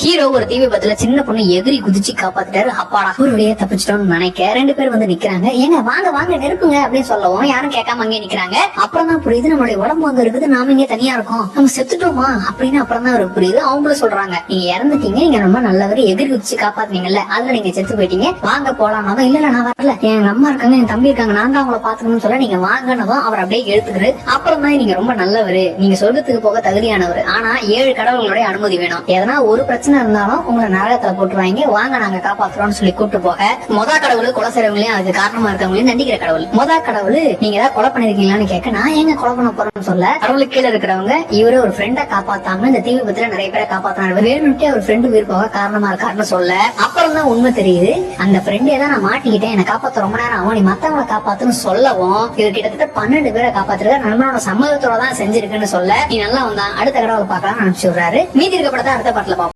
Hero ஒரு தீ விபத்துல சின்ன பொண்ணு எகிரி குதிச்சு காப்பாத்திட்டாரு. அப்பாடா ஒரு வழியா தப்பிச்சிட்டோம்னு நினைக்க ரெண்டு பேர் வந்து நிக்கிறாங்க. ஏங்க வாங்க வாங்க நெருப்புங்க அப்படின்னு சொல்லவும் யாரும் கேட்காம அங்கே நிக்கிறாங்க. அப்புறம் தான் புரியுது நம்மளுடைய உடம்பு அங்க இருக்குது, நாம இங்க தனியா இருக்கோம், நம்ம செத்துட்டோமா அப்படின்னு அப்புறம் தான் அவருக்கு புரியுது. அவங்களும் சொல்றாங்க நீங்க இறந்துட்டீங்க, நீங்க ரொம்ப நல்லவர், எகிரி குதிச்சு காப்பாத்துனீங்கல்ல, அதுல நீங்க செத்து போயிட்டீங்க, வாங்க போலாமா. இல்ல நான் வரல, எங்க அம்மா இருக்காங்க, என் தம்பி இருக்காங்க, நான் தான் அவங்கள பாத்துக்கணும்னு சொல்ல நீங்க வாங்கினதும் அவர் அப்படியே எடுத்துக்கிறாரு. அப்புறம் தான் நீங்க ரொம்ப நல்லவரு, நீங்க சொர்க்கத்துக்கு போக தகுதியானவர், ஆனா 7 கடவுளுடைய அனுமதி வேணும், எதனா ஒரு பிரச்சனை இருந்தாலும் உங்களை நரகத்துல போட்டுருவாங்க, வாங்க நாங்க காப்பாத்துறோம்னு சொல்லி கூட்டு போக மொத கடவுள் கொலை செய்றவங்களையும் அதுக்கு காரணமா இருக்கவங்களையும் தண்டிக்கிற கடவுள். மொத கடவுள் நீங்க ஏதாவது கொலை பண்ணிருக்கீங்களான்னு கேட்க நான் ஏங்க கொலை பண்ண போறேன்னு சொல்ல கடவுளுக்கு கீழே இருக்கிறவங்க இவரு ஒரு ஃப்ரெண்டை காப்பாத்தாம இந்த தீ விபத்துல நிறைய பேரை காப்பாத்தினாரு, வேணும்ட்டே அவர் ஃப்ரெண்டு உயிர் போக காரணமா இருக்காருன்னு சொல்ல அப்புறம் தான் உண்மை தெரியுது. அந்த ஃப்ரெண்டே தான் நான் மாட்டிக்கிட்டேன், என்னை காப்பாத்த ரொம்ப நேரம் ஆகும், நீ மத்தவங்களை காப்பாத்துன்னு சொல்லவும் இவர் கிட்டத்தட்ட 12 பேரை காப்பாத்திருக்காரு, நம்மளோட சம்மதத்தோட தான் செஞ்சிருக்குன்னு சொல்ல நீ நல்லா வந்தான் அடுத்த கடவுளை பார்க்கலாம் அனுப்பிச்சு விடுறாரு. மீதி இருக்கப்படத்தான் அடுத்த பாட்டுல பார்ப்போம்.